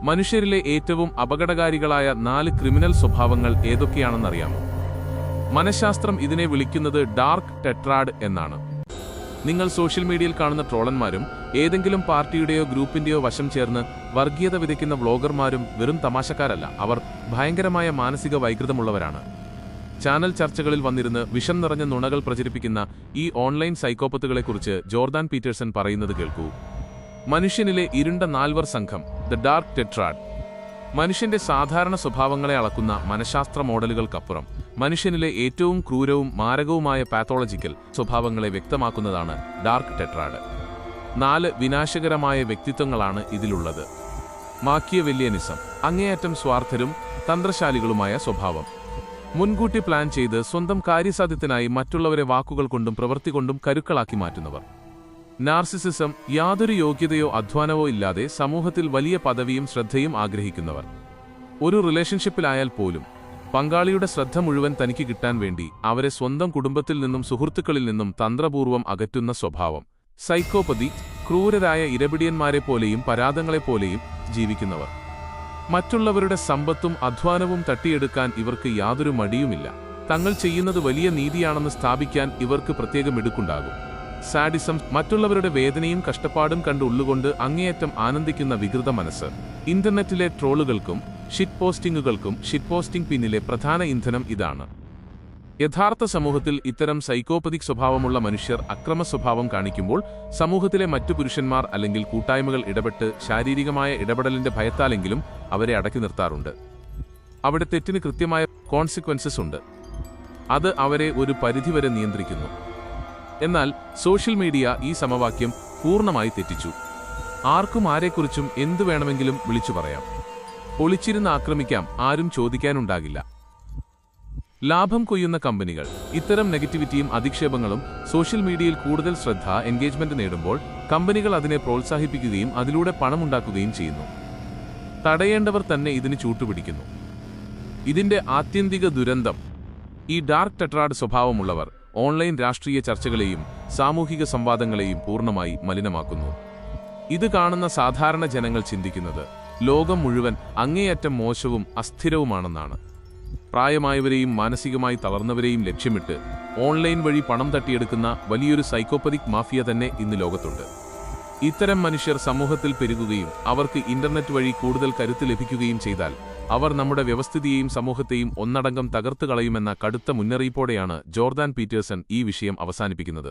മനുഷ്യരിലെ ഏറ്റവും അപകടകാരികളായ 4 ക്രിമിനൽ സ്വഭാവങ്ങൾ ഏതൊക്കെയാണെന്നറിയാമോ? മനഃശാസ്ത്രം ഇതിനെ വിളിക്കുന്നത് ഡാർക്ക് ടെട്രാഡ് എന്നാണ്. നിങ്ങൾ സോഷ്യൽ മീഡിയയിൽ കാണുന്ന ട്രോളന്മാരും ഏതെങ്കിലും പാർട്ടിയുടെയോ ഗ്രൂപ്പിന്റെയോ വശം ചേർന്ന് വർഗീയത വിതയ്ക്കുന്ന വ്ളോഗർമാരും വെറും തമാശക്കാരല്ല, അവർ ഭയങ്കരമായ മാനസിക വൈകൃതമുള്ളവരാണ്. ചാനൽ ചർച്ചകളിൽ വന്നിരുന്ന് വിഷം നിറഞ്ഞ നുണകൾ പ്രചരിപ്പിക്കുന്ന ഈ ഓൺലൈൻ സൈക്കോപ്പത്തുകളെക്കുറിച്ച് ജോർദാൻ പീറ്റേഴ്സൺ പറയുന്നത് കേൾക്കൂ. മനുഷ്യനിലെ ഇരുണ്ട 4 സംഘം, ദ ഡാർക്ക് ടെട്രാഡ്. മനുഷ്യന്റെ സാധാരണ സ്വഭാവങ്ങളെ അളക്കുന്ന മനഃശാസ്ത്ര മോഡലുകൾക്കപ്പുറം മനുഷ്യനിലെ ഏറ്റവും ക്രൂരവും മാരകവുമായ പാത്തോളജിക്കൽ സ്വഭാവങ്ങളെ വ്യക്തമാക്കുന്നതാണ് ഡാർക്ക് ടെട്രാഡ്. 4 വിനാശകരമായ വ്യക്തിത്വങ്ങളാണ് ഇതിലുള്ളത്. മാക്കിയവെല്ലിയനിസം, അങ്ങേയറ്റം സ്വാർത്ഥരും തന്ത്രശാലികളുമായ സ്വഭാവം. മുൻകൂട്ടി പ്ലാൻ ചെയ്ത് സ്വന്തം കാര്യസാധ്യത്തിനായി മറ്റുള്ളവരെ വാക്കുകൾ കൊണ്ടും പ്രവൃത്തി കൊണ്ടും കരുക്കളാക്കി മാറ്റുന്നവർ. നാർസിസിസം, യാതൊരു യോഗ്യതയോ അധ്വാനവോ ഇല്ലാതെ സമൂഹത്തിൽ വലിയ പദവിയും ശ്രദ്ധയും ആഗ്രഹിക്കുന്നവർ. ഒരു റിലേഷൻഷിപ്പിലായാൽ പോലും പങ്കാളിയുടെ ശ്രദ്ധ മുഴുവൻ തനിക്ക് കിട്ടാൻ വേണ്ടി അവരെ സ്വന്തം കുടുംബത്തിൽ നിന്നും സുഹൃത്തുക്കളിൽ നിന്നും തന്ത്രപൂർവ്വം അകറ്റുന്ന സ്വഭാവം. സൈക്കോപതി, ക്രൂരരായ ഇരപിടിയന്മാരെപ്പോലെയും പരാതങ്ങളെപ്പോലെയും ജീവിക്കുന്നവർ. മറ്റുള്ളവരുടെ സമ്പത്തും അധ്വാനവും തട്ടിയെടുക്കാൻ ഇവർക്ക് യാതൊരു മടിയുമില്ല. തങ്ങൾ ചെയ്യുന്നത് വലിയ നീതിയാണെന്ന് സ്ഥാപിക്കാൻ ഇവർക്ക് പ്രത്യേകം മിടുക്കുണ്ടാകും. സാഡിസം, മറ്റുള്ളവരുടെ വേദനയും കഷ്ടപ്പാടും കണ്ട് ഉള്ളുകൊണ്ട് അങ്ങേയറ്റം ആനന്ദിക്കുന്ന വികൃത മനസ്സ്. ഇന്റർനെറ്റിലെ ട്രോളുകൾക്കും ഷിറ്റ് പോസ്റ്റിംഗ് പിന്നിലെ പ്രധാന ഇന്ധനം ഇതാണ്. യഥാർത്ഥ സമൂഹത്തിൽ ഇത്തരം സൈക്കോപതിക് സ്വഭാവമുള്ള മനുഷ്യർ അക്രമ സ്വഭാവം കാണിക്കുമ്പോൾ സമൂഹത്തിലെ മറ്റു പുരുഷന്മാർ അല്ലെങ്കിൽ കൂട്ടായ്മകൾ ഇടപെട്ട് ശാരീരികമായ ഇടപെടലിന്റെ ഭയത്താലെങ്കിലും അവരെ അടക്കി നിർത്താറുണ്ട്. അവിടെ തെറ്റിന് കൃത്യമായ കോൺസിക്വൻസസ് ഉണ്ട്. അത് അവരെ ഒരു പരിധിവരെ നിയന്ത്രിക്കുന്നു. എന്നാൽ സോഷ്യൽ മീഡിയ ഈ സമവാക്യം പൂർണ്ണമായി തെറ്റിച്ചു. ആർക്കും ആരെക്കുറിച്ചും എന്തു വേണമെങ്കിലും വിളിച്ചു പറയാം. ഒളിച്ചിരുന്ന് ആക്രമിക്കാം, ആരും ചോദിക്കാനുണ്ടാകില്ല. ലാഭം കൊയ്യുന്ന കമ്പനികൾ. ഇത്തരം നെഗറ്റിവിറ്റിയും അധിക്ഷേപങ്ങളും സോഷ്യൽ മീഡിയയിൽ കൂടുതൽ ശ്രദ്ധ, എൻഗേജ്മെന്റ് നേടുമ്പോൾ കമ്പനികൾ അതിനെ പ്രോത്സാഹിപ്പിക്കുകയും അതിലൂടെ പണമുണ്ടാക്കുകയും ചെയ്യുന്നു. തടയേണ്ടവർ തന്നെ ഇതിന് ചൂട്ടുപിടിക്കുന്നു. ഇതിന്റെ ആത്യന്തിക ദുരന്തം, ഈ ഡാർക്ക് ടെട്രാഡ് സ്വഭാവമുള്ളവർ ഓൺലൈൻ രാഷ്ട്രീയ ചർച്ചകളെയും സാമൂഹിക സംവാദങ്ങളെയും പൂർണ്ണമായി മലിനമാക്കുന്നു. ഇത് കാണുന്ന സാധാരണ ജനങ്ങൾ ചിന്തിക്കുന്നത് ലോകം മുഴുവൻ അങ്ങേയറ്റം മോശവും അസ്ഥിരവുമാണെന്നാണ്. പ്രായമായവരെയും മാനസികമായി തളർന്നവരെയും ലക്ഷ്യമിട്ട് ഓൺലൈൻ വഴി പണം തട്ടിയെടുക്കുന്ന വലിയൊരു സൈക്കോപതിക് മാഫിയ തന്നെ ഇന്ന് ലോകത്തുണ്ട്. ഇത്തരം മനുഷ്യർ സമൂഹത്തിൽ പെരുകുകയും അവർക്ക് ഇന്റർനെറ്റ് വഴി കൂടുതൽ കരുത്ത് ലഭിക്കുകയും ചെയ്താൽ അവർ നമ്മുടെ വ്യവസ്ഥിതിയെയും സമൂഹത്തെയും ഒന്നടങ്കം തകർത്തുകളയുമെന്ന കടുത്ത മുന്നറിയിപ്പോടെയാണ് ജോർദാൻ പീറ്റേഴ്സൺ ഈ വിഷയം അവസാനിപ്പിക്കുന്നത്.